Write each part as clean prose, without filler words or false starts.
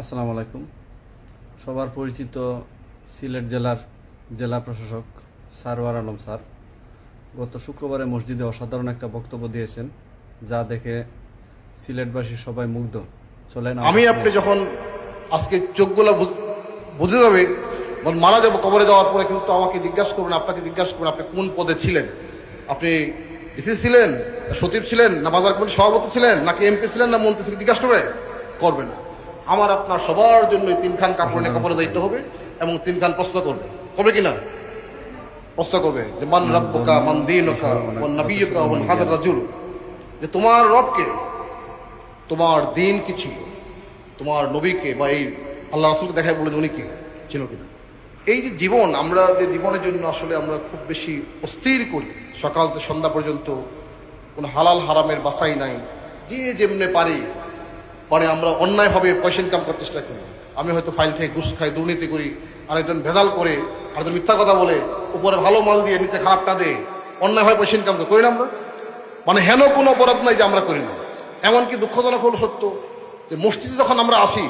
আসসালামু আলাইকুম। সবার পরিচিত সিলেট জেলার জেলা প্রশাসক সারওয়ার আলম স্যার গত শুক্রবারে মসজিদে অসাধারণ একটা বক্তব্য দিয়েছেন, যা দেখে সিলেটবাসী সবাই মুগ্ধ। চলেন আমি আপনি যখন আজকে চোখগুলো বুঝে যাবে, মারা যাবো কবরে যাওয়ার পরে, কিন্তু আমাকে জিজ্ঞাসা করবেন, আপনাকে জিজ্ঞাসা করবেন আপনি কোন পদে ছিলেন। আপনি ডিসি ছিলেন, সচিব ছিলেন, না বাজার কমিটির সভাপতি ছিলেন, নাকি এমপি ছিলেন, না মন্ত্রী ছিলেন, জিজ্ঞাসা করবে না। আমার আপনার সবার জন্য তিনখান কাপড় নিয়ে কবরে যাইতে হবে এবং তিনখান প্রশ্ন করবে। করবে কিনা? প্রশ্ন করবে যে মান রাব্বুকা মান দীনুকা ওয়ান নাবিয়্যুকা ওয়ান হাদার রাজুল, যে তোমার রবকে, তোমার দিন কি ছিল, তোমার নবীকে বা এই আল্লাহ রাসূলকে দেখায় বলে উনি কে, চিনো কিনা। এই যে জীবন, আমরা যে জীবনের জন্য আসলে আমরা খুব বেশি অস্থির করি, সকাল থেকে সন্ধ্যা পর্যন্ত কোনো হালাল হারামের বাছাই নাই, যে যেমনে পারি মানে আমরা অন্যায়ভাবে পয়সা ইনকাম করার চেষ্টা করি। আমি হয়তো ফাইল থেকে ঘুষ খাই, দুর্নীতি করি, আরেকজন ভেজাল করে, আরেকজন মিথ্যা কথা বলে, উপরে ভালো মাল দিয়ে নিচে খারাপটা দেয়, অন্যায়ভাবে পয়সা ইনকাম করি না আমরা। মানে হেন কোনো অপরাধ নাই যে আমরা করি না। এমনকি দুঃখজনক হলো সত্য যে মসজিদে যখন আমরা আসি,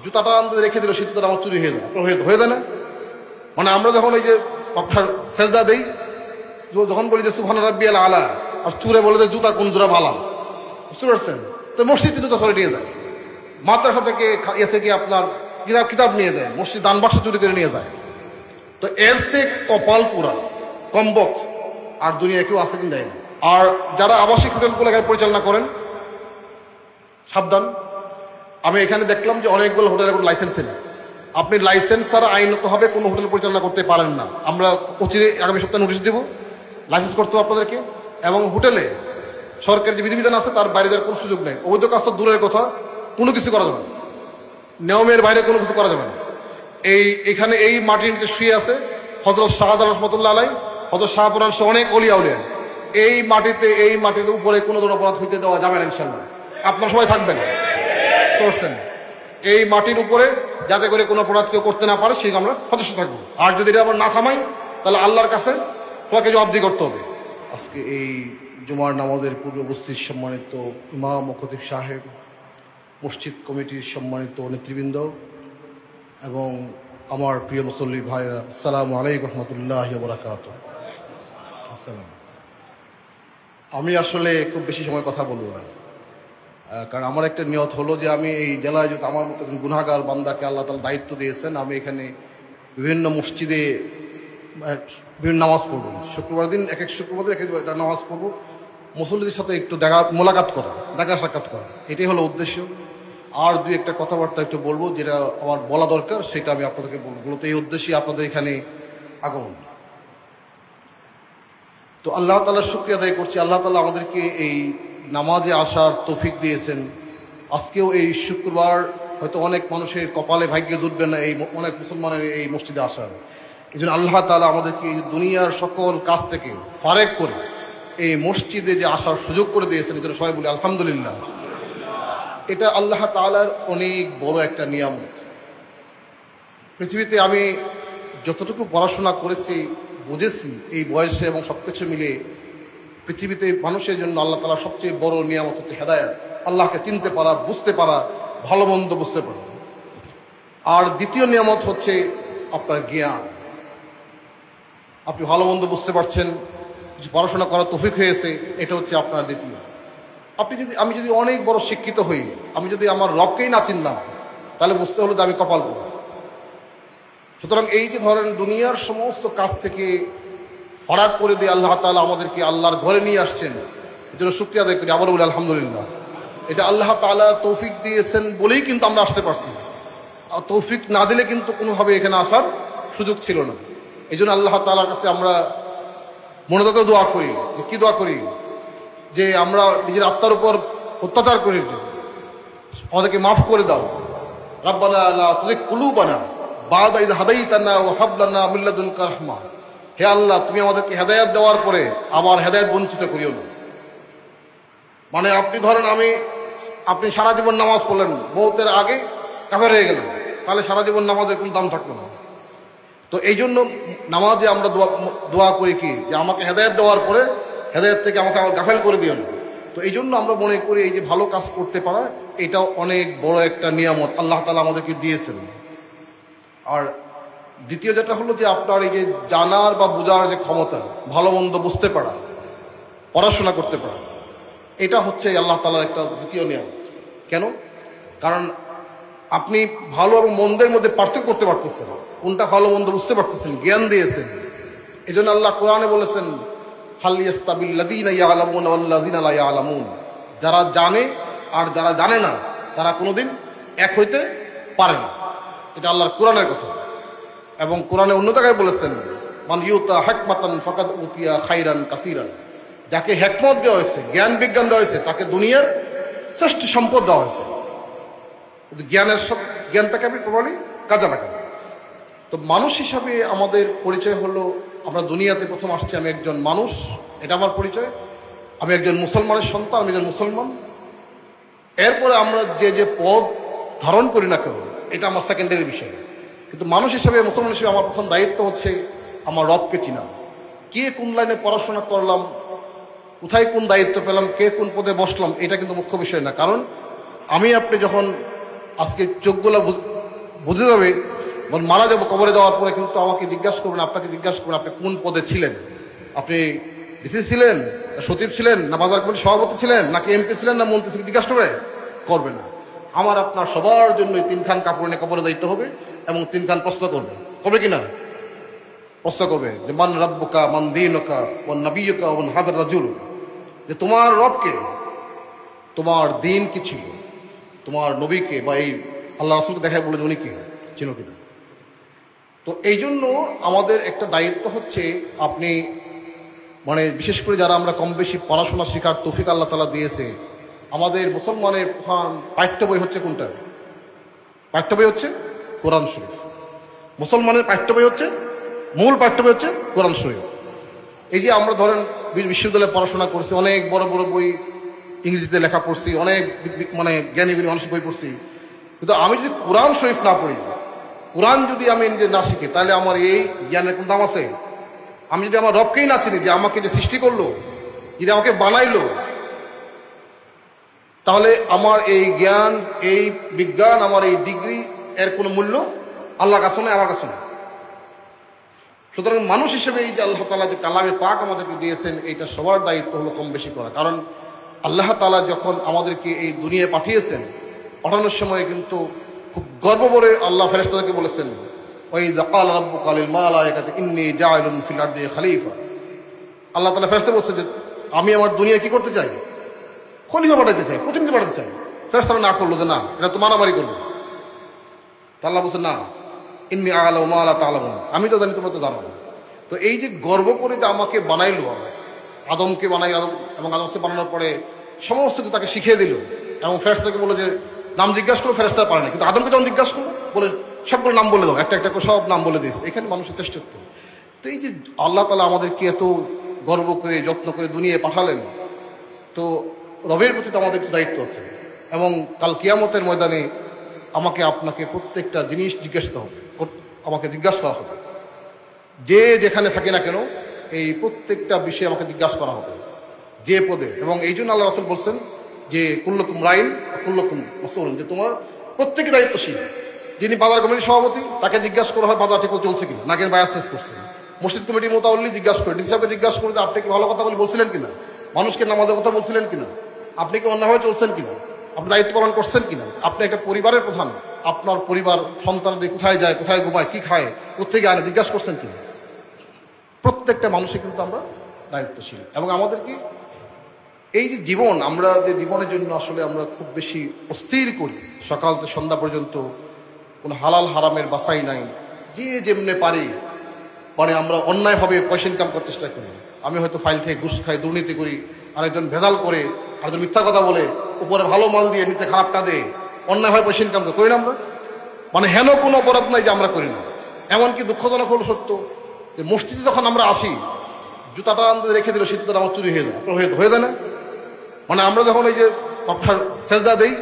জুতাটা আমাদের রেখে দিল, সেই জুতাটা আমার চুরি হয়ে যায়, হয়ে যায় না। মানে আমরা যখন এই যে আপনার সেজদা দেই, যখন বলি যে সুবহান রাব্বিয়াল আলা, আর চুরে বলে যে জুতা কোন জোড়া ভালা, বুঝতে পারছেন? তো মসজিদ জুতা সরে নিয়ে যায়, মাদ্রাসা থেকে ইয়ে থেকে আপনার কিতাব নিয়ে যায়, মসজিদ দান বাক্স চুরি করে নিয়ে যায়। তো এর সে কপাল পুরা কম্বক আর দুনিয়া কেউ আছে কিনা দেয় না। আর যারা আবাসিক হোটেলগুলো পরিচালনা করেন, সাবধান। আমি এখানে দেখলাম যে অনেকগুলো হোটেলের কোনো লাইসেন্স নেই। আপনি লাইসেন্স ছাড়া আইনত হবে কোনো হোটেল পরিচালনা করতে পারেন না। আমরা অচিরে আগামী সপ্তাহে নোটিশ দেব, লাইসেন্স করতে হবে আপনাদেরকে। এবং হোটেলে সরকারের যে বিধিবিধান আছে তার বাইরে যাওয়ার কোনো সুযোগ নেই। অবৈধ কাজ তো দূরের কথা, কোনো কিছু করা যাবে না, নিয়মের বাইরে কোনো কিছু করা যাবে না। এখানে এই মাটির নিচে শুয়ে আছে হযরত শাহজালাল রহমাতুল্লাহ আলাইহি, হযরত শাহপুরান সহ অনেক ওলিয়া উলিয়া। এই মাটির উপরে কোনো ধরনের অপরাধ হইতে দেওয়া যাবে না ইনশাআল্লাহ। আপনারা সবাই থাকবেন করছেন এই মাটির উপরে, যাতে করে কোনো অপরাধ কেউ করতে না পারে, সেই আমরা সচেষ্ট থাকবো। আর যদি এটা আবার না থামাই, তাহলে আল্লাহর কাছে সবাইকে জবাবদিহি করতে হবে। আজকে এই জুমার নামাজের পূর্বে উপস্থিত সম্মানিত ইমাম ও খতিব সাহেব, মসজিদ কমিটির সম্মানিত নেতৃবৃন্দ এবং আমার প্রিয় মুসল্লি ভাইরা, আসসালামু আলাইকুম রহমতুল্লাহি ওয়া বারাকাতুহু। আসসালাম। আমি আসলে খুব বেশি সময় কথা বলবো না, কারণ আমার একটা নিয়ত হলো যে আমি এই জেলায় যদি আমার মতো গুনাহগার বান্দাকে আল্লাহ তাআলা দায়িত্ব দিয়েছেন, আমি এখানে বিভিন্ন মসজিদে বিভিন্ন নামাজ পড়বো। শুক্রবার দিন এক শুক্রবার দিন এক নামাজ পড়বো, মুসল্লিদের সাথে একটু মোলাকাত করা, দেখা সাক্ষাৎ করা, এটাই হলো উদ্দেশ্য। আর দুই একটা কথাবার্তা একটু বলবো, যেটা আমার বলা দরকার সেটা আমি আপনাদেরকে বলবো। মূলত এই উদ্দেশ্যে আপনাদের এখানে আগমন। তো আল্লাহ তাআলার শুকরিয়া আদায় করছি, আল্লাহ তাআলা আমাদেরকে এই নামাজে আসার তৌফিক দিয়েছেন। আজকেও এই শুক্রবার হয়তো অনেক মানুষের কপালে ভাগ্যে জুটবে না এই অনেক মুসলমানের এই মসজিদে আসার। এই জন্য আল্লাহ তাআলা আমাদেরকে দুনিয়ার সকল কাজ থেকে ফারেক করে এই মসজিদে যে আসার সুযোগ করে দিয়েছেন, এই জন্য সবাই বলি আলহামদুলিল্লাহ। এটা আল্লাহ তাআলার অনেক বড় একটা নিয়ামত। পৃথিবীতে আমি যতটুকু পড়াশোনা করেছি, বুঝেছি এই বয়সে এবং সবকিছু মিলে, পৃথিবীতে মানুষের জন্য আল্লাহ তাআলা সবচেয়ে বড় নিয়ামত হচ্ছে হেদায়েত, আল্লাহকে চিনতে পারা, বুঝতে পারা, ভালো মন্দ বুঝতে পারা। আর দ্বিতীয় নিয়ামত হচ্ছে আপনার জ্ঞান। আপনি ভালো মন্দ বুঝতে পারছেন, কিছু পড়াশোনা করার তৌফিক হয়েছে, এটা হচ্ছে আপনার দ্বিতীয়। আমি যদি অনেক বড় শিক্ষিত হই, আমি যদি আমার রবকেই না চিনলাম, তাহলে বুঝতে হলো যে আমি কপাল পোড়া। সুতরাং এই যে ধরেন দুনিয়ার সমস্ত কাজ থেকে ফারাক করে দিয়ে আল্লাহ তাআলা আমাদেরকে আল্লাহর ঘরে নিয়ে আসছেন, এর জন্য শুকরিয়া আদায় করি, আবার বলি আলহামদুলিল্লাহ। এটা আল্লাহ তাআলা তৌফিক দিয়েছেন বলেই কিন্তু আমরা আসতে পারছি, আর তৌফিক না দিলে কিন্তু কোনোভাবে এখানে আসার সুযোগ ছিল না। এই জন্য আল্লাহ তাআলার কাছে আমরা মনোজাত দোয়া করি। যে কি দোয়া করি? যে আমরা নিজের আত্মার উপর অত্যাচার করি, আমাদেরকে মাফ করে দাও। রাব্বানা লা তুযিগ কুলুবানা বা'দা ইয হাদাইতানা ওয়া হাব লানা মিন লাদুনকা রাহমা। হে আল্লাহ, তুমি আমাদেরকে হেদায়েত দেওয়ার পরে আবার হেদায়েত বঞ্চিত করিও না। মানে আপনি ধরেন আপনি সারা জীবন নামাজ পড়লেন, মওতের আগে কাফের হয়ে গেলেন, তাহলে সারা জীবন নামাজের কোনো দাম থাকলো না। তো এই জন্য নামাজে আমরা দোয়া করি কি, যে আমাকে হেদায়েত দেওয়ার পরে হেদায়েত থেকে আমাকে আবার গাফেল করে দিও না। তো এই জন্য আমরা মনে করি এই যে ভালো কাজ করতে পারা এটা অনেক বড় একটা নিয়ামত আল্লাহ তাআলা আমাদেরকে দিয়েছেন। আর দ্বিতীয় যেটা হলো যে আপনার এই যে জানার বা বোঝার যে ক্ষমতা, ভালো মন্দ বুঝতে পারা, পড়াশোনা করতে পারা, এটা হচ্ছে আল্লাহ তাআলার একটা দ্বিতীয় নিয়ামত। কেন? কারণ আপনি ভালো এবং মন্দের মধ্যে পার্থক্য করতে পারতেছেন, কোনটা ভালো মন্দ বুঝতে পারতেছেন, জ্ঞান দিয়েছেন। এই জন্য আল্লাহ কোরআনে বলেছেন, হাল ইয়াস্তাবিল্লাযীনা ইয়ালামুনা ওয়াল্লাযীনা লা ইয়ালামুন, যারা জানে আর যারা জানে না তারা কোনোদিন এক হইতে পারে না। এটা আল্লাহর কোরআনের কথা। এবং কোরআনে অন্য জায়গায় বলেছেন, মান ইউতা হিকমাতান ফাকাদ উতিয়া খাইরান কাসীরান, যাকে হিকমত দেওয়া হয়েছে, জ্ঞান বিজ্ঞান দেওয়া হয়েছে, তাকে দুনিয়ার শ্রেষ্ঠ সম্পদ দেওয়া হয়েছে। জ্ঞানের সব জ্ঞানটাকে আপনি প্রপারলি কাজে লাগান। তো মানুষ হিসাবে আমাদের পরিচয় হলো, আমরা দুনিয়াতে প্রথম আসছি, আমি একজন মানুষ, এটা আমার পরিচয়। আমি একজন মুসলমানের সন্তান, আমি একজন মুসলমান। এরপরে আমরা যে যে পদ ধারণ করি না কেন, এটা আমার সেকেন্ডারি বিষয়। কিন্তু মানুষ হিসাবে, মুসলমান হিসেবে আমার প্রথম দায়িত্ব হচ্ছে আমার রবকে চিনা। কে কোন লাইনে পড়াশোনা করলাম, কোথায় কোন দায়িত্ব পেলাম, কে কোন পদে বসলাম, এটা কিন্তু মুখ্য বিষয় না। কারণ আমি আপনি যখন আজকে চোখগুলো বুঝে যাবে, মারা যাবো, কবরে যাওয়ার পরে কিন্তু আমাকে জিজ্ঞাসা করবেন, আপনাকে জিজ্ঞাসা করবেন আপনি কোন পদে ছিলেন। আপনি ডিসি ছিলেন, সচিব ছিলেন, না বাজার কমিটির সভাপতি ছিলেন, নাকি এমপি ছিলেন, না মন্ত্রী থেকে জিজ্ঞাসা করবে না। আমার আপনার সবার জন্য 3 খান কাপড় নিয়ে কবরে যাইতে হবে এবং 3 খান প্রশ্ন করবে কিনা? প্রশ্ন করবে যে মান রাব্বুকা, মান দীনুকা, ওয়ান নাবিয়ুকা, ওয়ান হাদার রাজুল, যে তোমার রবকে, তোমার দিন কি ছিল, তোমার নবীকে বা এই আল্লাহ রাসূলকে দেখায় বলে উনি কে, চিনো কিনা। তো এই জন্য আমাদের একটা দায়িত্ব হচ্ছে, আপনি বিশেষ করে যারা আমরা কম বেশি পড়াশোনা শেখার তৌফিক আল্লাহ তাআলা দিয়েছে, আমাদের মুসলমানের প্রধান পাঠ্য বই হচ্ছে কোনটা? পাঠ্য বই হচ্ছে কোরআন শরীফ। মুসলমানের পাঠ্য বই হচ্ছে, মূল পাঠ্য বই হচ্ছে কোরআন শরীফ। এই যে আমরা ধরেন বিশ্ববিদ্যালয়ে পড়াশোনা করছি, অনেক বড় বড় বই ইংরেজিতে লেখা পড়ছি, অনেক জ্ঞানী মানুষের বই পড়ছি, কিন্তু আমি যদি কোরআন শরীফ না পড়ি, কোরআন যদি আমি নিজে না শিখি, তাহলে আমার এই জ্ঞানের কোন দাম আছে? আমি যদি আমার রবকেই না চিনি, যে আমাকে যে সৃষ্টি করলো, যদি আমাকে বানাইলো, তাহলে আমার এই জ্ঞান, এই বিজ্ঞান, আমার এই ডিগ্রি, এর কোনো মূল্য আল্লাহর কাছে নয়, আমার কাছে নয়। সুতরাং মানুষ হিসেবে এই যে আল্লাহ তাআলা যে কালামে পাক আমাদেরকে দিয়েছেন, এইটা সবার দায়িত্ব হলো কম বেশি করা। কারণ আল্লাহ তাআলা যখন আমাদেরকে এই দুনিয়ায় পাঠিয়েছেন, পাঠানোর সময় কিন্তু খুব গর্ব করে আল্লাহ ফেরেশতাদেরকে বলেছেন, ওয়াইযা ক্বালা রাব্বুকা লিল মালাইকাতি ইন্নী জাইলুন ফিল আরদি খলিফা। আল্লাহ তাআলা ফেরেশতা বলছে যে আমি আমার দুনিয়ায় কি করতে চাই? খলিফা পাঠাতে চাই, প্রতিনিধি পাঠাতে চাই। ফেরেশতারা না করলো, যে না, এটা তো মারামারি করবে। আল্লাহ বলছে না, ইন্নী আ'লামু মা লা তা'লামুন, আমি তো জানি তোমরা তো জানো না। তো এই যে গর্ব করে যে আমাকে বানাইলো, আদমকে বানাই, আদম এবং আদমকে বানানোর পরে সমস্ত কিছু তাকে শিখিয়ে দিল, এবং ফেরেশতাকে বলে যে নাম জিজ্ঞাসা করো, ফেরেশতা পারে না, কিন্তু আদমকে যখন জিজ্ঞাসা করলো, বলে সবগুলো নাম বলে দাও, একটা একটা করে সব নাম বলে দিয়েছে। এখানে মানুষের শ্রেষ্ঠত্ব। তো এই যে আল্লাহ তাআলা আমাদেরকে এত গর্ব করে, যত্ন করে দুনিয়ায় পাঠালেন, তো রবের প্রতি তো আমাদের কিছু দায়িত্ব আছে। এবং কাল কিয়ামতের ময়দানে আমাকে আপনাকে প্রত্যেকটা জিনিস জিজ্ঞাসা হবে, আমাকে জিজ্ঞাসা করা হবে। যে যেখানে থাকে না কেন, এই প্রত্যেকটা বিষয়ে আমাকে জিজ্ঞাসা করা হবে, যে পদে। এবং এই জন্য আল্লাহ রাসূল বলছেন যে কুল্লুকুম রাইন কুল্লুকুম মাসউলুন, যে তোমার প্রত্যেকে দায়িত্বশীল। যিনি বাজার কমিটির সভাপতি, তাকে জিজ্ঞাসা করা হয় বাজার ঠিক চলছে কিনা, নাকি বায়াস টেস্ট করছেন। মসজিদ কমিটির মোতাওয়াল্লি জিজ্ঞাসা করে, ডিসি সাহেবকে জিজ্ঞাসা করে আপনি কি ভালো কথা বলছিলেন কিনা, মানুষকে নামাজের কথা বলছিলেন কিনা, আপনি কি অন্যভাবে চলছেন কিনা, আপনি দায়িত্ব পালন করছেন কিনা। আপনি একটা পরিবারের প্রধান, আপনার পরিবার সন্তানদের কোথায় যায়, কোথায় ঘুমায়, কি খায়, কোথেকে আনে, জিজ্ঞাসা করছেন কিনা। প্রত্যেকটা মানুষই কিন্তু আমরা দায়িত্বশীল। এবং আমাদের কি এই যে জীবন, আমরা যে জীবনের জন্য আসলে আমরা খুব বেশি অস্থির করি, সকাল থেকে সন্ধ্যা পর্যন্ত কোনো হালাল হারামের বাছাই নাই, যে যেমনে পারি আমরা অন্যায়ভাবে পয়সা ইনকাম করার চেষ্টা করি। আমি হয়তো ফাইল থেকে ঘুষ খাই, দুর্নীতি করি, আরেকজন ভেজাল করে, আরেকজন মিথ্যা কথা বলে, উপরে ভালো মাল দিয়ে নিচে খারাপটা দেয়, অন্যায়ভাবে পয়সা ইনকাম করি না আমরা। হেন কোনো অপরাধ নাই যে আমরা করি না। এমনকি দুঃখজনক হলো সত্য যে মসজিদে যখন আমরা আসি, জুতাটা আমাদের রেখে দিল, সেই জুতাটা আমার চুরি হয়ে যায়, হয়ে যায় না? আমরা যখন এই যে আপনার সেজদা দেই,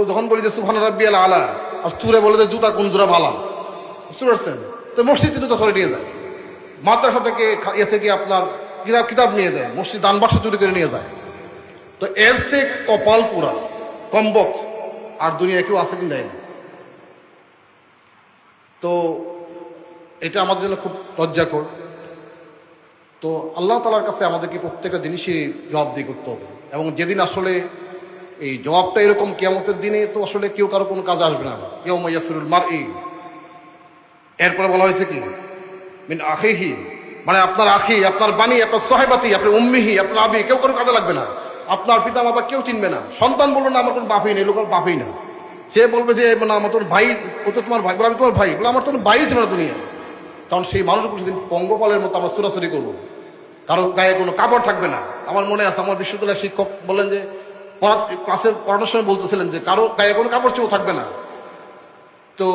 যখন বলি যে সুবহান রাব্বিয়াল আলা, আর চুরে বলে যে জুতা কোন জোড়া ভালা, বুঝতে পারছেন? তো মসজিদে জুতা সরে নিয়ে যায়, মাদ্রাসা থেকে থেকে আপনার কিতাব নিয়ে যায়, মসজিদ দান বাক্স চুরি করে নিয়ে যায়। তো এর সে কপাল পুরা কমবক আর দুনিয়া কেউ আছে কিনা দেয় না। তো এটা আমাদের জন্য খুব লজ্জাকর। তো আল্লাহ তাআলার কাছে আমাদেরকে প্রত্যেকটা জিনিসই জবাবদিহি করতে হবে, এবং যেদিন আসলে এই জবাবটা এরকম কিয়ামতের দিনে, তো আসলে কেউ কারো কোনো কাজ আসবে না। ইয়াউমা ইয়াফিরুল মারই, এরপরে বলা হয়েছে কি মিন আখিহি, মানে আপনার আখি, আপনার বাণী, আপনার সাহেবাতি, আপনার উম্মিহি, আপনার আবি, কেউ কারো কাজে লাগবে না। আপনার পিতা মাতা কেউ চিনবে না। সন্তান বলবে না আমার কোনো বাপই নেই, লোক বাপই না। সে বলবে যে না আমার তোর ভাই, ও তো তোমার ভাই, বলে আমি তোমার ভাই, বলে আমার তোর ভাই ছিল না দুনিয়া। কারণ সেই মানুষগুলো সেদিন পঙ্গপালের মতো আমরা চুরাচুরি করবো, কারো গায়ে কোনো কাপড় থাকবে না। আমার মনে আছে আমার বিশ্ববিদ্যালয়ের শিক্ষক বললেন যে ক্লাসের পড়ানোর সময় বলতেছিলেন যে কারো গায়ে কোনো কাপড় চোপড় থাকবে না। তো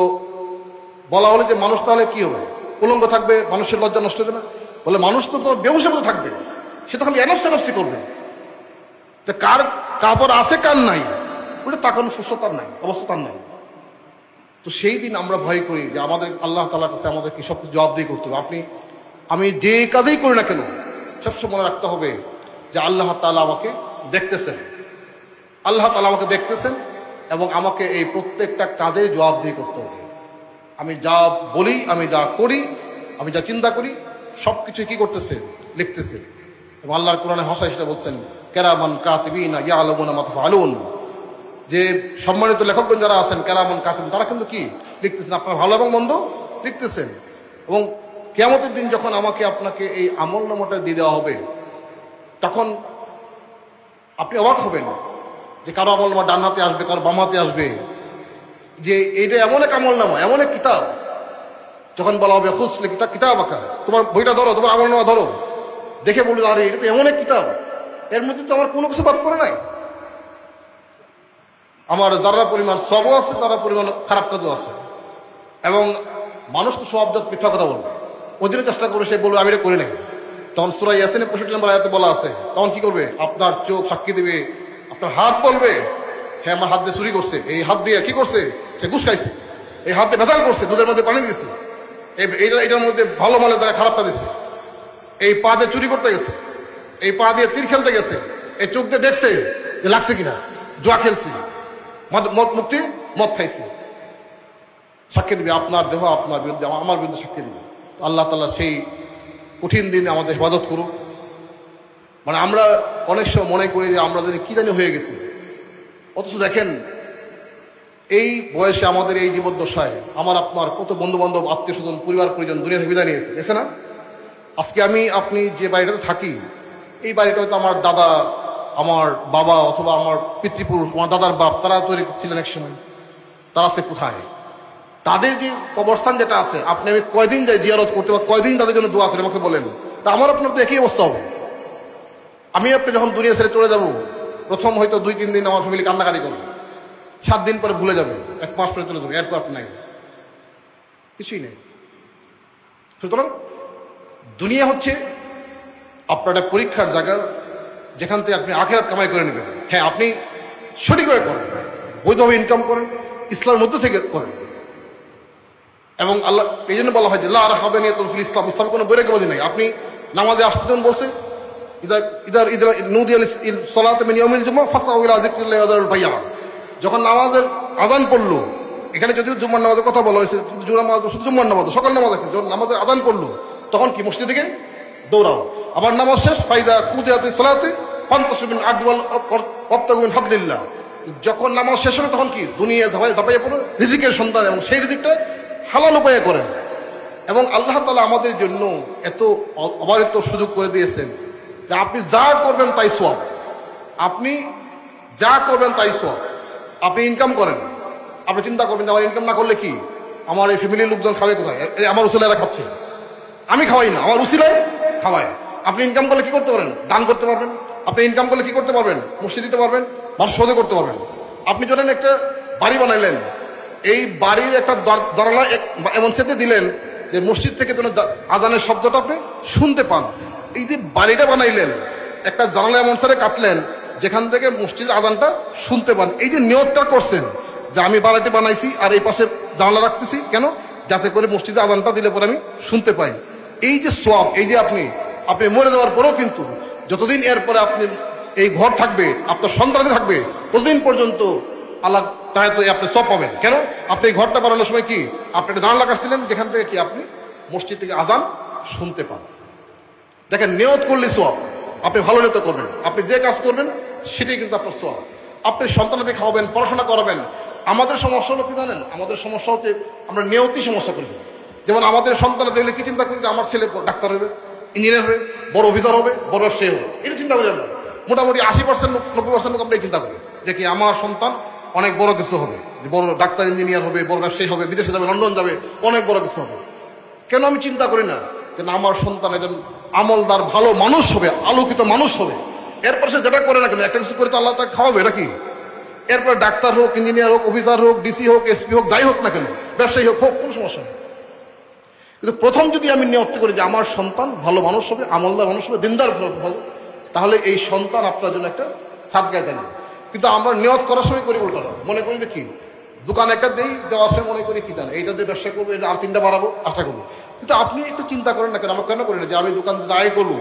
বলা হলো যে মানুষ তাহলে কি হবে, উলঙ্গ থাকবে, মানুষের লজ্জা নষ্ট হবে না? বলে মানুষ তো তোর বেহুশের মতো থাকবে, সে তো খালি এনফসি করবে। তো কার কাপড় আছে কার নাই, ওটা তা কোনো সুস্থতার নাই, অবস্থা তার নাই। তো সেই দিন আমরা ভয় করি যে আমাদের আল্লাহ তাআলার কাছে আমাদেরকে সব কিছু জবাবদিহি করতে হবে। আমি যে কাজেই করি না কেন সবসময় মনে রাখতে হবে যে আল্লাহ তাআলা আমাকে দেখতেছেন, আল্লাহ তাআলা আমাকে দেখতেছেন, এবং আমাকে এই প্রত্যেকটা কাজের জবাবদিহি করতে হবে। আমি যা বলি, আমি যা করি, আমি যা চিন্তা করি, সবকিছু কি করতেছে, লিখতেছে। এবং আল্লাহর কোরআনে ভাষায় সেটা বলছেন কেরামান কাতিবিনা ইয়ালামুনা মা তাফআলুন, যে সম্মানিত লেখকগণ যারা আছেন কেরামান কাতিবিন, তারা কিন্তু কি লিখতেছেন, আপনার ভালো এবং মন্দ লিখতেছেন। এবং কিয়ামতের দিন যখন আমাকে আপনাকে এই আমলনামাটা দিয়ে দেওয়া হবে, তখন আপনি অবাক হবেন যে কারো আমলনামা ডান হাতে আসবে, কারো বাম হাতে আসবে, যে এইটা এমন এক আমলনামা, এমন এক কিতাব। যখন বলা হবে খুসলে কিতাব আঁকা, তোমার বইটা ধরো, তোমার আমলনামা ধরো, দেখে বলবে আরে এটা তো এমন এক কিতাব, এর মধ্যে তো আমার কোনো কিছু বাদ পড়ে নাই। আমার যারা পরিমাণ সবও আছে, তারা পরিমাণ খারাপ কাজও আছে। এবং মানুষ তো স্বভাবজাত মিথ্যা কথা বলবে, ওদিনে চেষ্টা করে সে বলবে আমি এটা করি নাই। তখন সূরা ইয়াসিনের 65 নম্বর আয়াতে বলা আছে, তখন কি করবে, আপনার চোখ সাক্ষী দিবে, আপনার হাত বলবে হ্যাঁ আমার হাত দিয়ে চুরি করছে, এই হাত দিয়ে কি করছে, সে ঘুষ খাইছে, এই হাত দিয়ে ভেজাল করছে, দুধের মধ্যে পানি দিয়েছে, এইটার মধ্যে ভালো মালের দ্বারা খারাপটা দিচ্ছে, এই পা দিয়ে চুরি করতে গেছে, এই পা দিয়ে তীর খেলতে গেছে, এই চোখ দিয়ে দেখছে যে লাগছে কিনা, জুয়া খেলছি, মদ মুক্তি মদ খাইছি, সাক্ষী দিবে আপনার দেহ আপনার বিরুদ্ধে, আমার বিরুদ্ধে সাক্ষী দিবে। আল্লাহ তাআলা সেই কঠিন দিনে আমাদের হেফাজত করুক। মানে আমরা অনেক সময় মনে করি যে আমরা যদি কি জানি হয়ে গেছি, অথচ দেখেন এই বয়সে আমাদের এই জীবদ্দশায় আমার আপনার কত বন্ধু বান্ধব, আত্মীয় স্বজন, পরিবার পরিজন দুনিয়া থেকে বিদায় নিয়েছে, গেছে না? আজকে আপনি যে বাড়িটাতে থাকি, এই বাড়িটা হয়তো আমার দাদা, আমার বাবা, অথবা আমার পিতৃপুরুষ, আমার দাদার বাপ, তারা তৈরি ছিলেন এক সময়। তারা আছে কোথায়? তাদের যে কবরস্থান যেটা আছে, আমি কয়দিন যাই জিয়ারত করতে, বা কয়দিন তাদের জন্য দোয়া করে আমাকে বলেন, তা আমার আপনার তো একই অবস্থা হবে। আপনি যখন দুনিয়া ছেড়ে চলে যাব, প্রথম হয়তো 2-3 দিন আমার ফ্যামিলি কান্নাকাটি করবে, 7 দিন পরে ভুলে যাবে, 1 মাস পরে চলে যাবে, এরপর আপনি নাই, কিছুই নেই। সুতরাং দুনিয়া হচ্ছে আপনার একটা পরীক্ষার জায়গা, যেখান থেকে আপনি আখিরাত কামাই করে নেবেন। হ্যাঁ, আপনি সঠিকভাবে করেন, বৈধভাবে ইনকাম করেন, ইসলামের মধ্য থেকে করেন। এবং আল্লাহ এই জন্য বলা হয় যে লা রাহাবানিয়াতুন ফিল ইসলাম, ইসলাম কোনো বৈরাগ্যবাদী নাই। আপনি নামাজে আসতে যখন বলছে যখন নামাজের আযান পড়লো, এখানে যদিও জুম্মার নামাজের কথা বলা হয়েছে, শুধু জুম্মার নামাজ, সকাল নামাজ, যখন নামাজের আযান পড়লো তখন কি মসজিদ থেকে দৌড়াও। আবার নামাজ শেষ ফাইদা কুদিয়াতিস সালাতি ফান্তাশিরু মিন আদওয়াল ওয়াবতাগু মিন ফাদলিল্লাহ, যখন নামাজ শেষ হবে তখন কি দুনিয়া ঝাঁপাইয়া পড়ো রিজিকের সন্ধান, এবং সেই রিজিকটা হালাল উপায়ে করেন। এবং আল্লাহ তাআলা আমাদের জন্য এত অবারিত সুযোগ করে দিয়েছেন যে আপনি যা করবেন তাই সওয়াব, আপনি যা করবেন তাই সওয়াব। আপনি ইনকাম করেন, আপনি চিন্তা করবেন যে আমার ইনকাম না করলে কি, আমার এই ফ্যামিলির লোকজন খাবে কোথায়, আমার উসিলারা খাচ্ছে, আমি খাওয়াই না, আমার উসিলায় খাওয়ায়। আপনি ইনকাম করলে কি করতে পারেন, দান করতে পারবেন। আপনি ইনকাম করলে কি করতে পারবেন, মসজিদ দিতে পারবেন, মানুষ সহজে করতে পারবেন। আপনি ধরেন একটা বাড়ি বানাইলেন, এই বাড়ির একটা জানালা এমন সেতে দিলেন যে মসজিদ থেকে আজানের শব্দটা আপনি শুনতে পান। এই যে বাড়িটা বানাইলেন, একটা জানালা এমন সারে কাটলেন যেখান থেকে মসজিদের আজানটা শুনতে পান। এই যে নিয়তটা করছেন যে আমি বাড়িটি বানাইছি আর এই পাশে জানালা রাখতেছি, কেন, যাতে করে মসজিদে আজানটা দিলে পরে আমি শুনতে পাই। এই যে সওয়াব, এই যে আপনি মরে যাওয়ার পরেও কিন্তু যতদিন এরপরে আপনি এই ঘর থাকবে, আপনার সন্তানাদি থাকবে, ততদিন পর্যন্ত আল্লাহ তাই তো আপনি সব পাবেন। কেন? আপনি এই ঘরটা বানানোর সময় কি আপনি একটা জানালা কাটছিলেন, যেখান থেকে কি আপনি মসজিদ থেকে আজান শুনতে পান। দেখেন, নিয়ত করলে সওয়াব। আপনি ভালো নিয়ত করবেন, আপনি যে কাজ করবেন সেটাই কিন্তু আপনার সওয়াব। আপনি সন্তানদের খাওয়াবেন, পড়াশোনা করাবেন। আমাদের সমস্যা হলো কি জানেন? আমাদের সমস্যা হচ্ছে আমরা নিয়তই সমস্যা করি। যেমন আমাদের সন্তান দেখলে কি চিন্তা করি যে আমার ছেলে ডাক্তার হবে, ইঞ্জিনিয়ার হবে, বড় অফিসার হবে, বড় ব্যবসায়ী হবে, এটা চিন্তা করি আমরা। মোটামুটি 80% 90% লোক আমরা এই চিন্তা করি যে কি আমার সন্তান অনেক বড় কিছু হবে, বড় ডাক্তার ইঞ্জিনিয়ার হবে, বড় ব্যবসায়ী হবে, বিদেশে যাবে, লন্ডন যাবে, অনেক বড় কিছু হবে। কেন আমি চিন্তা করি না যে আমার সন্তান একজন আমলদার ভালো মানুষ হবে, আলোকিত মানুষ হবে। এরপর সে যেটা করে না কেন, একটা কিছু করে তো আল্লাহ তাকে খাওয়াবে, এটা কি? এরপর ডাক্তার হোক, ইঞ্জিনিয়ার হোক, অফিসার হোক, ডিসি হোক, এসপি হোক, যাই হোক না কেন, ব্যবসায়ী হোক, কোনো সমস্যা নেই। কিন্তু প্রথম যদি আমি নিয়ত করি যে আমার সন্তান ভালো মানুষ হবে, আমলদার মানুষ হবে, দিনদার হবে, তাহলে এই সন্তান আপনার জন্য একটা সাদগায় দেয়। কিন্তু আমরা নিয়ত করার সময় করি উল্টা, মনে করি যে কি দোকান একটা দেই, দেওয়ার সময় মনে করি কি জানে এইটা দিয়ে ব্যবসা করবো, এটা আর 3টা বাড়াবো, আশা করবো। কিন্তু আপনি একটু চিন্তা করেন না কেন, আমরা কেন করি না যে আমি দোকান যাই করবো,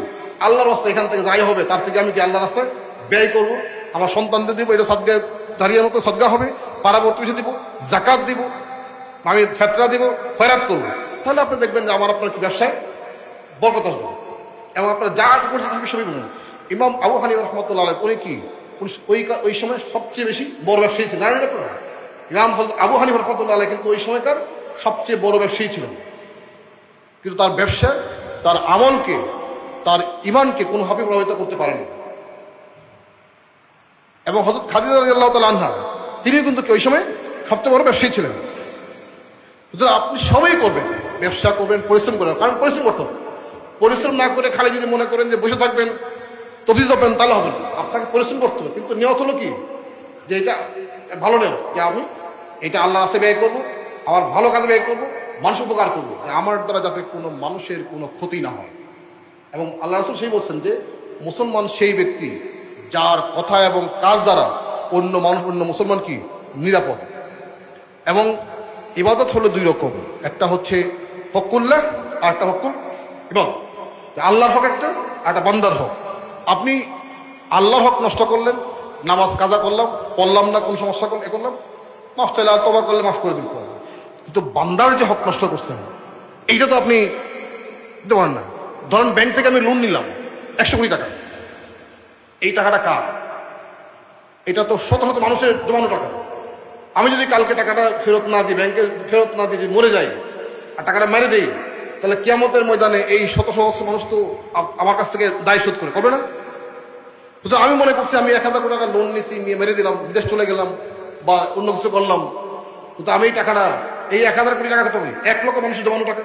আল্লাহর রাস্তায় এখান থেকে যাই হবে, তার থেকে আমি কি আল্লাহর রাস্তায় ব্যয় করবো, আমার সন্তানদের দিব, এটা সাদগায় দাঁড়িয়ে মতো সদগা হবে, পাড়াবর্তী দিব, জাকাত দিব, আমি ফেতরা দিব, খয়রাত করবো। তাহলে আপনি দেখবেন যে আমার আপনার কি ব্যবসায় বরকত আসবে এবং আপনার যা করছে থাকবে সবই বলুন। ইমাম আবু হানিফা রাহমাতুল্লাহ আলাইহি উনি কি ওই সময় সবচেয়ে বেশি বড় ব্যবসায়ী ছিলেন, জানেন আপনারা? ইমাম আবু হানিফা রাহমাতুল্লাহ আলাইহি কিন্তু ওই সময়কার সবচেয়ে বড় ব্যবসায়ী ছিলেন। কিন্তু তার ব্যবসা, তার আমলকে, তার ইমানকে কোনোভাবে প্রভাবিত করতে পারেনি। এবং হযরত খাদিজা রাদিয়াল্লাহু তাআলা আনহা তিনি কিন্তু ওই সময় সবচেয়ে বড় ব্যবসায়ী ছিলেন। আপনি সবই করবেন, ব্যবসা করবেন, পরিশ্রম করবেন, কারণ পরিশ্রম করতে হবে। পরিশ্রম না করে খালি যদি মনে করেন যে বসে থাকবেন, তফসিল করবেন, তাহলে হবে না। আপনাকে পরিশ্রম করতে হবে, কিন্তু নিয়ত হলো কি যে এটা ভালো নিয়ত যে আমি এটা আল্লাহর রাস্তায় ব্যয় করবো, আমার ভালো কাজে ব্যয় করবো, মানুষ উপকার করবো, যে আমার দ্বারা যাতে কোনো মানুষের কোনো ক্ষতি না হয়। এবং আল্লাহ রাসূল সেই বলছেন যে মুসলমান সেই ব্যক্তি যার কথা এবং কাজ দ্বারা অন্য মানুষ, অন্য মুসলমান কি নিরাপদ। এবং ইবাদত হলো 2 রকম, একটা হচ্ছে হকুল্লাহ আর একটা হকুল ইবাদত। আল্লাহর হক একটা, আর একটা বান্দার হক। আপনি আল্লাহর হক নষ্ট করলেন, নামাজ কাজা করলাম, পড়লাম না, কোন সমস্যা করলাম, এ করলাম, মাফ চাইলে তওবা করলে মাফ করে দিতে হবে। কিন্তু বান্দার যে হক নষ্ট করছেন এইটা তো আপনি দিতে পারেন না। ধরেন ব্যাংক থেকে আমি লোন নিলাম 100 কোটি টাকা, এই টাকাটা কার? এটা তো শত শত মানুষের জমানো টাকা। আমি যদি কালকে টাকাটা ফেরত না দিই, ব্যাংকে ফেরত না দিয়ে মরে যাই আর টাকাটা মেরে দিই, তাহলে কিয়ামতের ময়দানে এই শত সহস্র মানুষ তো আমার কাছ থেকে দায় শোধ করবে না? শুধু আমি মনে করছি আমি 1000 কোটি টাকা লোন নিচ্ছি, নিয়ে মেরে দিলাম, বিদেশ চলে গেলাম বা অন্য কিছু করলাম, কিন্তু আমি এই টাকাটা, এই 1000 কোটি টাকা কত হবে? 1 লক্ষ মানুষের জমানো টাকা।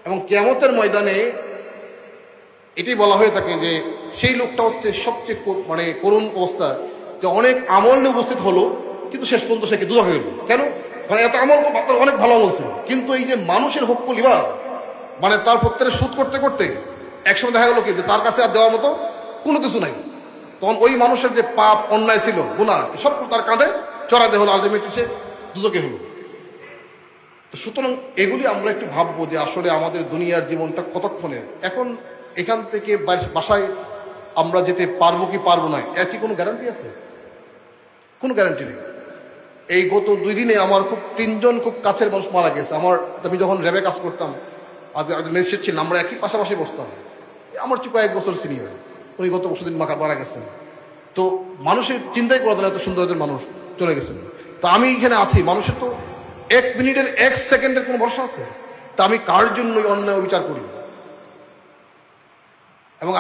এবং কিয়ামতের ময়দানে এটাই বলা হয়ে থাকে যে সেই লোকটা হচ্ছে সবচেয়ে করুণ অবস্থা, যে অনেক আমল নিয়ে উপস্থিত হলো কিন্তু শেষ পর্যন্ত সে দুজক হয়ে গেল। কেন? মানে এত আমল, অনেক ভালো আমল ছিল, কিন্তু এই যে মানুষের হক লিবা, মানে তার প্রত্যেকের সুদ করতে করতে একসময় দেখা গেল কি যে তার কাছে আর দেওয়ার মতো কোনো কিছু নাই। তখন ওই মানুষের যে পাপ অন্যায় ছিল, গুনাহ, সব তার কাঁধে চড়াতে হলো, আলটিমেটলি সে দুজকে হলো। সুতরাং এগুলি আমরা একটু ভাববো যে আসলে আমাদের দুনিয়ার জীবনটা কতক্ষণের। এখন এখান থেকে বাসায় আমরা যেতে পারবো কি পারবো না, এর কি কোনো গ্যারান্টি আছে? কোনো গ্যারান্টি নেই। এই গত 2 দিনে আমার 3 জন খুব কাছের মানুষ মারা গেছে। আমি যখন র্যাবে কাজ করতাম, আজ ম্যাজিস্ট্রেট ছিলাম, আমরা একই পাশাপাশি বসতাম। আমার চেয়ে কয়েক বছর সিনিয়র, উনি গত পরশুদিন মারা গেছেন। তো মানুষের চিন্তাই করা যায় এত সুন্দর মানুষ চলে গেছেন। তো আমি এখানে আছি, মানুষের তো 1 মিনিটের 1 সেকেন্ডের কোনো ভরসা আছে? তা আমি কার জন্যই অন্যায় বিচার করি? এবং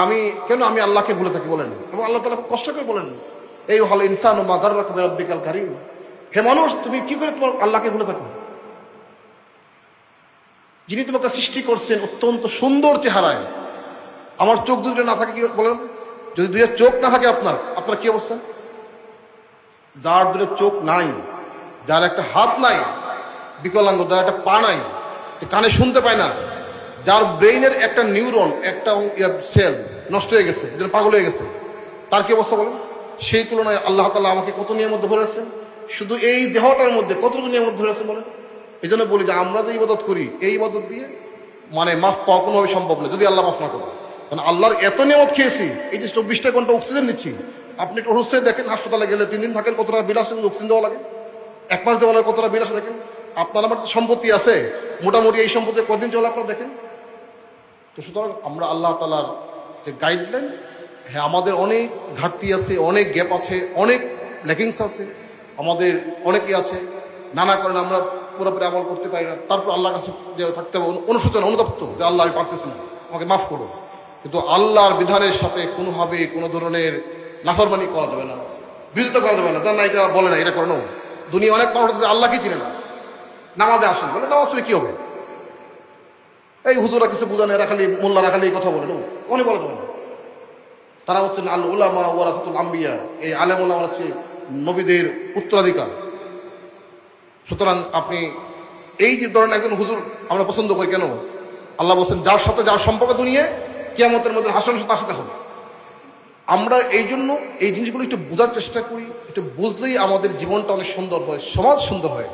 আমি আল্লাহকে ভুলে থাকি বলেন? এবং আল্লাহ তাআলা খুব কষ্ট করে বলেন, এই হল ইনসানু মা গাররাকা বিরাব্বিকাল কারীম। হে মানুষ, তুমি কি করে তোমার আল্লাহকে ভুলে থাকো, যিনি তোমাকে সৃষ্টি করছেন অত্যন্ত সুন্দর চেহারায়। আমার চোখ দুটো না থাকে, কি বলেন? যদি 2 চোখ না থাকে আপনার কি অবস্থা? যার 2 চোখ নাই, যার একটা হাত নাই, বিকলাঙ্গ, যার একটা পা নাই, কানে শুনতে পায় না, যার ব্রেইনের একটা নিউরন, একটা সেল নষ্ট হয়ে গেছে, যেন পাগল হয়ে গেছে, তার কি অবস্থা বলেন? সেই তুলনায় আল্লাহ তাআলা আমাকে কত নিয়ামত ধরে রাখছেন, শুধু এই দেহটার মধ্যে কতটুকু নিয়ামত ধরে রাখছেন বলেন? এই জন্য বলি যে আমরা যে ইবাদত করি, এই ইবাদত দিয়ে মাফ পাওয়া কোনোভাবে সম্ভব না যদি আল্লাহ মাফ না করে। কারণ আল্লাহর এত নিয়ামত খেয়েছি, এই যে 24টা ঘন্টা অক্সিজেন নিচ্ছি। আপনি একটু অসুস্থ দেখেন, হাসপাতালে গেলে 3 দিন থাকেন, কতটা বিল আসে অক্সিজেন দেওয়া লাগে, 1 মাস দেওয়া লাগে, কতটা বিল আসে দেখেন। আপনার আমার সম্পত্তি আছে, মোটামুটি এই সম্পত্তি কদিন চলে আপনারা দেখেন। তো সুতরাং আমরা আল্লাহ তাআলার যে গাইডলাইন, হ্যাঁ আমাদের অনেক ঘাটতি আছে, অনেক গ্যাপ আছে, অনেক ল্যাকিংস আছে, আমাদের অনেকে আছে, নানা কারণে আমরা পুরোপুরি আমল করতে পারি না। তারপর আল্লাহর কাছে থাকতে হবে অনুশোচনা, অনুতপ্ত যে আল্লাহ আমি পারতেছি না, আমাকে মাফ করো। কিন্তু আল্লাহর বিধানের সাথে কোনোভাবে কোনো ধরনের নাফরমানি করা যাবে না, বিরোধিতা করা যাবে না। না এটা বলে না, এটা করানো। দুনিয়া অনেক মানুষ আছে আল্লাহকে চিনে না, নামাজে আসেন, বলে নামাজ পড়ে কি হবে, এই হুজুরা কিছু বুঝানো, এরা খালি মোল্লারা খালি এই কথা বলে, অনেক বলে তখন। তারা হচ্ছেন আল উলামা ওয়ারাসাতুল আম্বিয়া, এই আলেম উলামা হচ্ছে নবীদের উত্তরাধিকার। সুতরাং আপনি এই যে ধরেন একজন হুজুর আমরা পছন্দ করি কেন? আল্লাহ বলছেন যার সাথে যার সম্পর্ক দুনিয়া কিয়ামতের মধ্যে হাসান তার সাথে হবে। আমরা এই জন্য এই জিনিসগুলো একটু বোঝার চেষ্টা করি, একটু বুঝলেই আমাদের জীবনটা অনেক সুন্দর হয়, সমাজ সুন্দর হয়।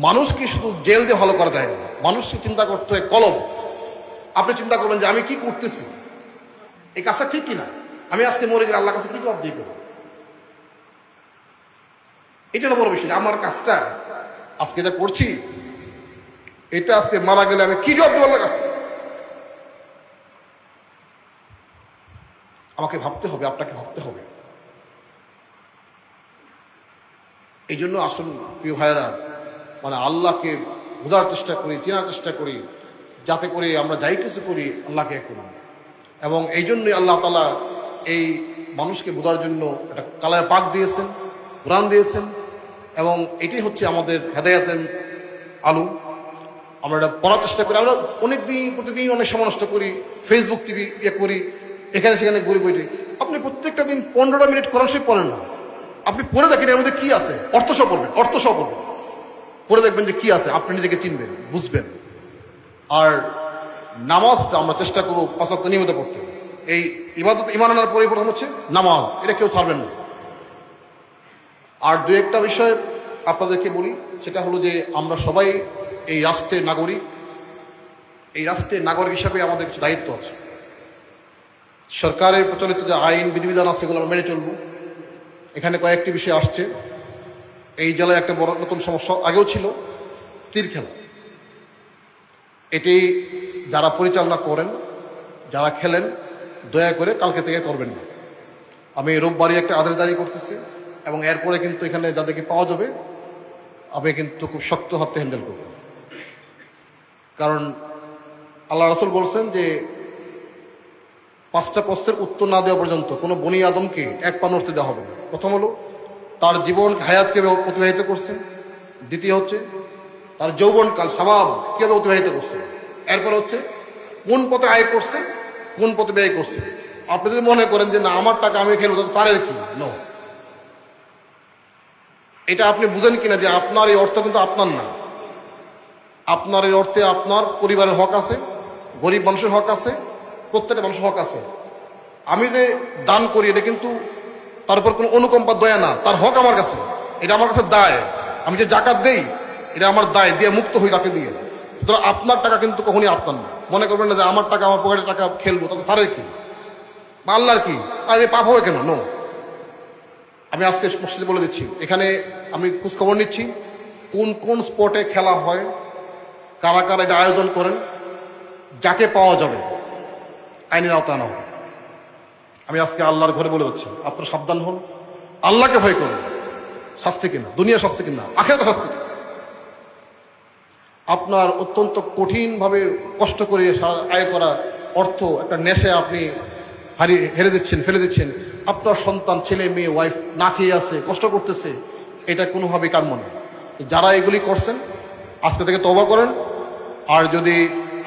মানুষকে শুধু জেল দিয়ে ভালো করা যায় না, মানুষকে চিন্তা করতে হয় কলম। আপনি চিন্তা করবেন যে আমি কি করতেছি, এই কাজটা ঠিক কিনা, আমি আজকে মরে গেলে আল্লাহর কাছে কি জবাব দিয়ে করবো। এটা হলো বড় বিষয়। আমার কাজটা আজকে যা করছি, এটা আজকে মারা গেলে আমি কি জবাব দেবো আল্লাহর কাছে। আমাকে ভাবতে হবে, আপনাকে ভাবতে হবে। এই জন্য আসুন প্রিয় ভাইয়েরা, মানে আল্লাহকে বোঝার চেষ্টা করি, চেনার চেষ্টা করি, যাতে করে আমরা যাই কিছু করি আল্লাহকে করি। এবং এই জন্যই আল্লাহ তাআলা এই মানুষকে বোঝার জন্য একটা কালামে পাক দিয়েছেন, কোরআন দিয়েছেন, এবং এটাই হচ্ছে আমাদের হেদায়েতের আলো। আমরা এটা পড়ার চেষ্টা করি। আমরা প্রতিদিন অনেক সময় নষ্ট করি, ফেসবুক টিভি করি, এখানে সেখানে ঘুরে বইটি। আপনি প্রত্যেকটা দিন 15টা মিনিট কোরআন শরীফ পড়েন না, আপনি পড়ে দেখেন এর মধ্যে কি আছে, অর্থ সহ পড়বেন, পড়ে দেখবেন যে কি আছে, আপনি নিজেকে চিনবেন, বুঝবেন। আর নামাজটা আমরা চেষ্টা করবো 5 ওয়াক্ত নিয়মিত পড়তে। এই ইবাদত ঈমান আনার পরে প্রথম হচ্ছে নামাজ, এটা কেউ ছাড়বেন না। আর 2-1টা বিষয় আপনাদেরকে বলি, সেটা হলো যে আমরা সবাই এই রাষ্ট্রের নাগরিক। এই রাষ্ট্রের নাগরিক হিসাবে আমাদের কিছু দায়িত্ব আছে। সরকারের প্রচলিত যে আইন বিধিবিধান আছে সেগুলো আমরা মেনে চলবো। এখানে কয়েকটি বিষয় আসছে। এই জেলায় একটা বড় নতুন সমস্যা আগেও ছিল, তীর খেলা। এটি যারা পরিচালনা করেন, যারা খেলেন, দয়া করে কালকে থেকে করবেন না। আমি রোববারই একটা আদেশ জারি করতেছি, এবং এরপরে কিন্তু এখানে যাদেরকে পাওয়া যাবে আমি কিন্তু খুব শক্ত হাতে হ্যান্ডেল করব। কারণ আল্লাহ রাসূল বলছেন যে 5টা প্রশ্নের উত্তর না দেওয়া পর্যন্ত কোনো বনি আদমকে এক পা নড়তে দেওয়া হবে না। প্রথম হলো তার জীবন হায়াত কিভাবে অতিবাহিত করছেন, দ্বিতীয় হচ্ছে তার যৌবনকাল স্বভাব কিভাবে অতিবাহিত করছে, এরপর হচ্ছে কোন পথে আয় করছে, কোন পথে ব্যয় করছে। আপনি যদি মনে করেন যে না আমার টাকা আমি খেলবো, তারের কি নো, এটা আপনি বুঝেন কিনা যে আপনার এই অর্থ কিন্তু আপনার না। আপনার এই অর্থে আপনার পরিবারের হক আছে, গরিব মানুষের হক আছে, প্রত্যেকটা মানুষের হক আছে। আমি যে দান করি এটা কিন্তু তার উপর কোনো অনুকম্পা দয়া না, তার হক আমার কাছে, এটা আমার কাছে দায়। আমি যে জাকাত দেই এটা আমার দায়, দিয়ে মুক্ত হই তাকে দিয়ে। সুতরাং আপনার টাকা কিন্তু কখনই আপনার না। মনে করবেন না যে আমার টাকা, আমার পকেটের টাকা খেলবো, তাতে সারের কি বা আল্লাহর কি, আর এই পাপ হয় কেন? নো। আমি আজকে মসজিদে বলে দিচ্ছি, এখানে আমি খোঁজখবর নিচ্ছি কোন কোন স্পটে খেলা হয়, কারা কারা এটা আয়োজন করেন, যাকে পাওয়া যাবে আইনের আওতায় আনা হবে। আমি আজকে আল্লাহর ঘরে বলে দিচ্ছি, আপনারা সাবধান হন, আল্লাহকে ভয় করুন। শাস্তি কিনা, দুনিয়া শাস্তি কিনা, আখিরাতে শাস্তি কিনা। আপনার অত্যন্ত কঠিনভাবে কষ্ট করে আয় করা অর্থ একটা নেশে আপনি হেরে দিচ্ছেন, ফেলে দিচ্ছেন। আপনার সন্তান, ছেলে মেয়ে, ওয়াইফ না খেয়ে আছে, কষ্ট করতেছে, এটা কোনোভাবেই কাম্য নয়। যারা এগুলি করছেন আজকে থেকে তওবা করেন, আর যদি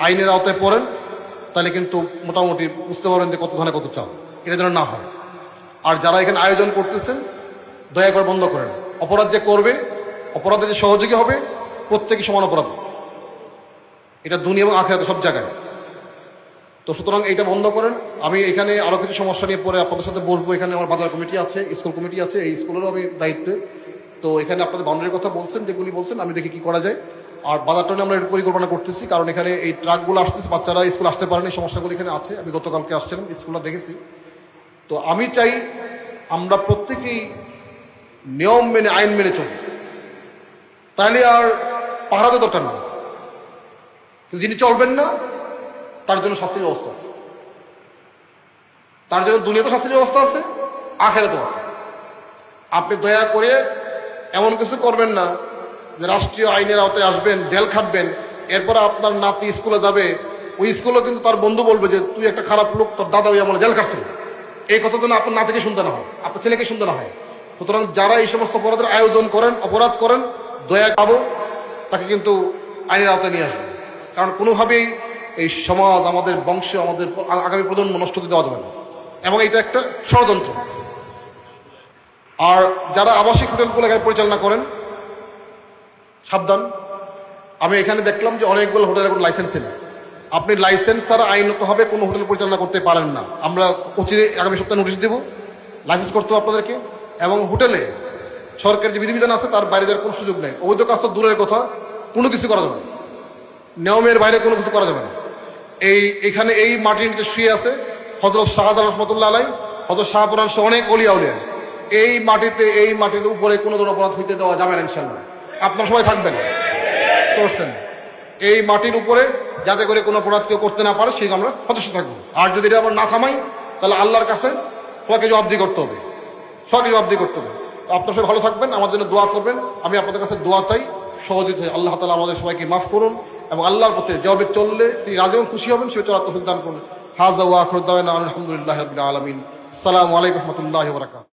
আইনের আওতায় পড়েন তাহলে কিন্তু মোটামুটি বুঝতে পারেন যে কত ধানে কত চাল, এটা যেন না হয়। আর যারা এখানে আয়োজন করতেছেন দয়া করে বন্ধ করেন। অপরাধ যে করবে, অপরাধে যে সহযোগী হবে, প্রত্যেকই সমান অপরাধ, এটা দুনিয়া এবং আখিরাতে সব জায়গায়। তো সুতরাং এইটা বন্ধ করেন। আমি এখানে আরো কিছু সমস্যা নিয়ে পরে আপনাদের সাথে বসবো। এখানে আমার বাজার কমিটি আছে, স্কুল কমিটি আছে, এই স্কুলেরও আমি দায়িত্বে। তো এখানে আপনাদের বাউন্ডারির কথা বলছেন, যেগুলি বলছেন আমি দেখি কি করা যায়। আর বাজারটা আমরা এর পরিকল্পনা করতেছি, কারণ এখানে এই ট্রাকগুলো আসতেছে, বাচ্চারা স্কুল আসতে পারেনি, সমস্যাগুলো এখানে আছে। আমি গতকালকে আসছিলাম, স্কুলটা দেখেছি। তো আমি চাই আমরা প্রত্যেকেই নিয়ম মেনে, আইন মেনে চলি, তাহলে আর পাহারাতে দরকার নেই। যিনি চলবেন না তার জন্য শাস্তির ব্যবস্থা আছে, তার জন্য দুনিয়াতে শাস্তির ব্যবস্থা আছে, আখেরাতেও আছে। আপনি দয়া করে এমন কিছু করবেন না যে রাষ্ট্রীয় আইনের আওতায় আসবেন, জেল খাটবেন, এরপর আপনার নাতি স্কুলে যাবে, ওই স্কুলেও কিন্তু তার বন্ধু বলবে যে তুই একটা খারাপ লোক, তোর দাদা ওই আমার জেল খাটছিল। এই কথা যেন আপনার নাতিকে শুনতে না হয়, আপনার ছেলেকে শুনতে না হয়। সুতরাং যারা এই সমস্ত অপরাধের আয়োজন করেন, অপরাধ করেন, দয়া পাবো তাকে কিন্তু আইনের আওতায় নিয়ে আসবেন। কারণ কোনোভাবেই এই সমাজ, আমাদের বংশ, আমাদের আগামী প্রজন্ম নষ্ট হতে দেওয়া যাবে না, এবং এটা একটা ষড়যন্ত্র। আর যারা আবাসিক হোটেলগুলো এখানে পরিচালনা করেন, সাবধান। আমি এখানে দেখলাম যে অনেকগুলো হোটেলের কোনো লাইসেন্স নেই। আপনি লাইসেন্স ছাড়া আইনগতভাবে কোনো হোটেল পরিচালনা করতে পারেন না। আমরা অচিরে আগামী সপ্তাহে নোটিশ দেব, লাইসেন্স করতে হবে আপনাদেরকে। এবং হোটেলে সরকারের যে বিধিবিধান আছে তার বাইরে যাওয়ার কোনো সুযোগ নেই। অবৈধ কাজ তো দূরের কথা, কোনো কিছু করা যাবে না, নিয়মের বাইরে কোনো কিছু করা যাবে না। এখানে এই মাটির নিচে শুয়ে আছে হযরত শাহজালাল রহমাতুল্লাহ আলাইহি, হযরত শাহপুরান সহ অনেক ওলিয়া উলিয়া। এই মাটিতে উপরে কোনো ধরনের অপরাধ হইতে দেওয়া যাবে না ইনশাআল্লাহ। আপনারা সবাই থাকবেন করছেন এই মাটির উপরে, যাতে করে কোনো অপরাধ কেউ করতে না পারে, সেই আমরা সচেষ্ট থাকবো। আর যদি এটা আবার না থামাই, তাহলে আল্লাহর কাছে সবাইকে জবাবদিহি করতে হবে, সবাইকে জবাবদিহি করতে হবে। আপনারা সবাই ভালো থাকবেন, আমার জন্য দোয়া করবেন। আমি আপনাদের কাছে দোয়া চাই, সহযোগিতা চাই। আল্লাহ তাআলা আমাদের সবাইকে মাফ করুন, এবং আল্লাহর পথে যেভাবে চললে তিনি রাজি এবং খুশি হবেন সেটা চলার তৌফিক দান করুন। হাযা ওয়া আখিরু দাওয়ানা আলহামদুলিল্লাহি রাব্বিল আলামিন। আসসালামু আলাইকুম ওয়া রাহমাতুল্লাহি ওয়া বারাকাতুহু।